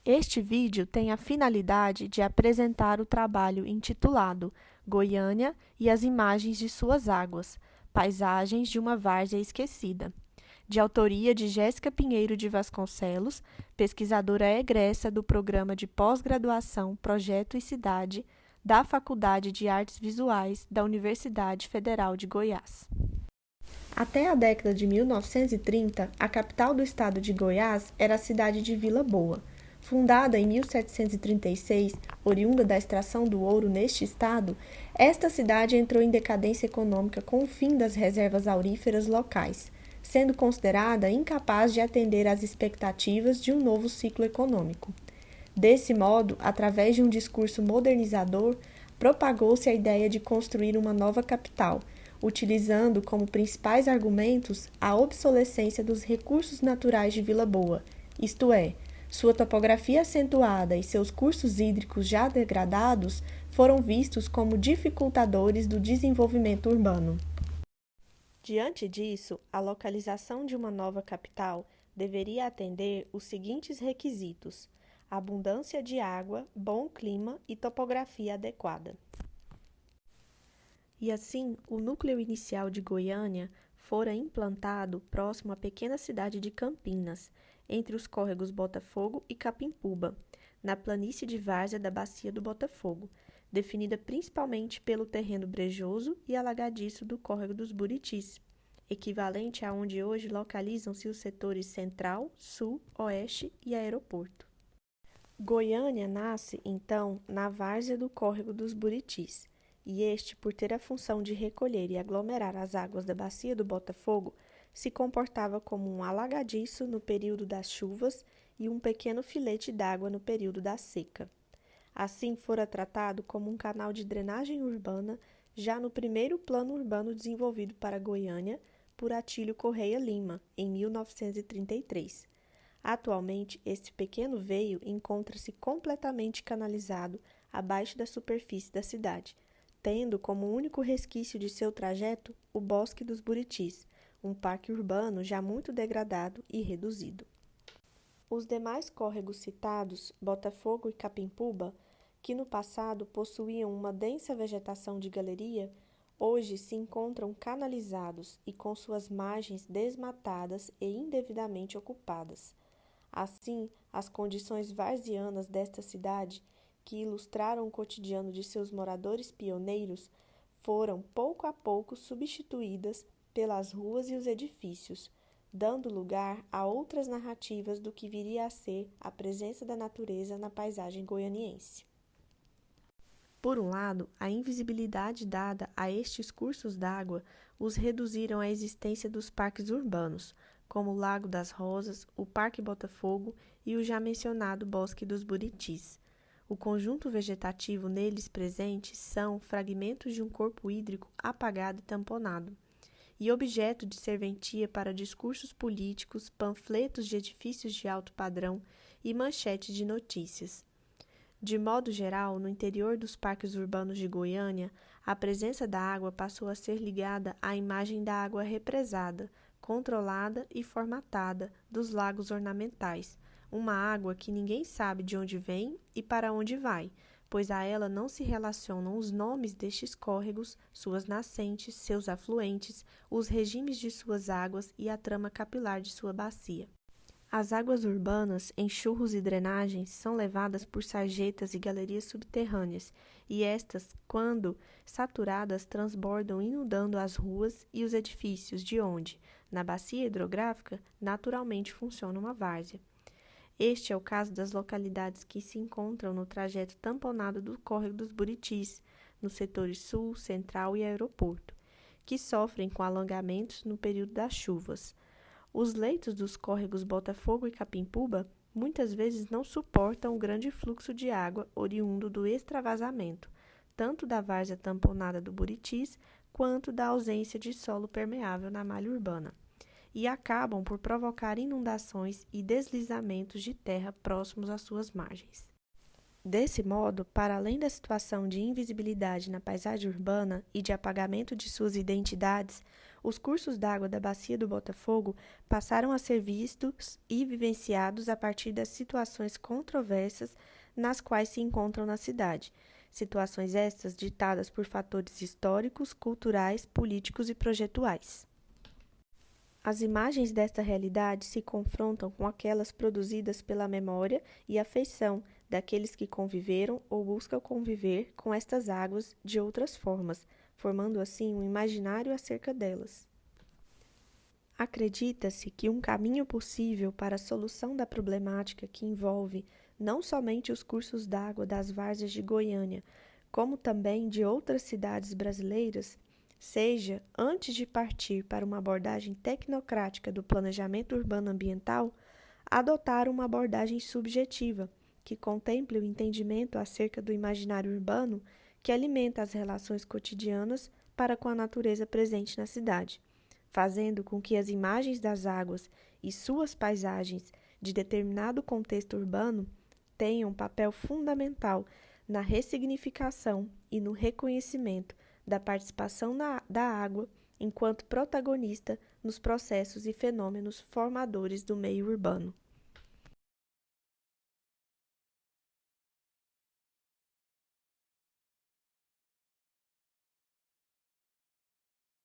Este vídeo tem a finalidade de apresentar o trabalho intitulado Goiânia e as imagens de suas águas, paisagens de uma várzea esquecida, de autoria de Jéssica Pinheiro de Vasconcelos, pesquisadora egressa do Programa de Pós-Graduação Projeto e Cidade da Faculdade de Artes Visuais da Universidade Federal de Goiás. Até a década de 1930, a capital do estado de Goiás era a cidade de Vila Boa. Fundada em 1736, oriunda da extração do ouro neste estado, esta cidade entrou em decadência econômica com o fim das reservas auríferas locais, sendo considerada incapaz de atender às expectativas de um novo ciclo econômico. Desse modo, através de um discurso modernizador, propagou-se a ideia de construir uma nova capital, utilizando como principais argumentos a obsolescência dos recursos naturais de Vila Boa, isto é, sua topografia acentuada e seus cursos hídricos já degradados foram vistos como dificultadores do desenvolvimento urbano. Diante disso, a localização de uma nova capital deveria atender os seguintes requisitos: abundância de água, bom clima e topografia adequada. E assim, o núcleo inicial de Goiânia fora implantado próximo à pequena cidade de Campinas, entre os córregos Botafogo e Capimpuba, na planície de várzea da Bacia do Botafogo, definida principalmente pelo terreno brejoso e alagadiço do córrego dos Buritis, equivalente a onde hoje localizam-se os setores Central, Sul, Oeste e Aeroporto. Goiânia nasce, então, na várzea do córrego dos Buritis, e este, por ter a função de recolher e aglomerar as águas da Bacia do Botafogo, se comportava como um alagadiço no período das chuvas e um pequeno filete d'água no período da seca. Assim, fora tratado como um canal de drenagem urbana já no primeiro plano urbano desenvolvido para Goiânia por Atílio Correia Lima, em 1933. Atualmente, este pequeno veio encontra-se completamente canalizado abaixo da superfície da cidade, tendo como único resquício de seu trajeto o Bosque dos Buritis, um parque urbano já muito degradado e reduzido. Os demais córregos citados, Botafogo e Capimpuba, que no passado possuíam uma densa vegetação de galeria, hoje se encontram canalizados e com suas margens desmatadas e indevidamente ocupadas. Assim, as condições varzianas desta cidade, que ilustraram o cotidiano de seus moradores pioneiros, foram pouco a pouco substituídas pelas ruas e os edifícios, dando lugar a outras narrativas do que viria a ser a presença da natureza na paisagem goianiense. Por um lado, a invisibilidade dada a estes cursos d'água os reduziram à existência dos parques urbanos, como o Lago das Rosas, o Parque Botafogo e o já mencionado Bosque dos Buritis. O conjunto vegetativo neles presentes são fragmentos de um corpo hídrico apagado e tamponado, e objeto de serventia para discursos políticos, panfletos de edifícios de alto padrão e manchetes de notícias. De modo geral, no interior dos parques urbanos de Goiânia, a presença da água passou a ser ligada à imagem da água represada, controlada e formatada dos lagos ornamentais, uma água que ninguém sabe de onde vem e para onde vai, pois a ela não se relacionam os nomes destes córregos, suas nascentes, seus afluentes, os regimes de suas águas e a trama capilar de sua bacia. As águas urbanas, em churros e drenagens, são levadas por sarjetas e galerias subterrâneas, e estas, quando saturadas, transbordam inundando as ruas e os edifícios, de onde, na bacia hidrográfica, naturalmente funciona uma várzea. Este é o caso das localidades que se encontram no trajeto tamponado do córrego dos Buritis, nos setores Sul, Central e Aeroporto, que sofrem com alongamentos no período das chuvas. Os leitos dos córregos Botafogo e Capimpuba muitas vezes não suportam o grande fluxo de água oriundo do extravasamento, tanto da várzea tamponada do Buritis quanto da ausência de solo permeável na malha urbana, e acabam por provocar inundações e deslizamentos de terra próximos às suas margens. Desse modo, para além da situação de invisibilidade na paisagem urbana e de apagamento de suas identidades, os cursos d'água da Bacia do Botafogo passaram a ser vistos e vivenciados a partir das situações controversas nas quais se encontram na cidade. Situações estas ditadas por fatores históricos, culturais, políticos e projetuais. As imagens desta realidade se confrontam com aquelas produzidas pela memória e afeição daqueles que conviveram ou buscam conviver com estas águas de outras formas, formando assim um imaginário acerca delas. Acredita-se que um caminho possível para a solução da problemática que envolve não somente os cursos d'água das várzeas de Goiânia, como também de outras cidades brasileiras, seja, antes de partir para uma abordagem tecnocrática do planejamento urbano ambiental, adotar uma abordagem subjetiva, que contemple o entendimento acerca do imaginário urbano que alimenta as relações cotidianas para com a natureza presente na cidade, fazendo com que as imagens das águas e suas paisagens de determinado contexto urbano tenham um papel fundamental na ressignificação e no reconhecimento da participação da água enquanto protagonista nos processos e fenômenos formadores do meio urbano.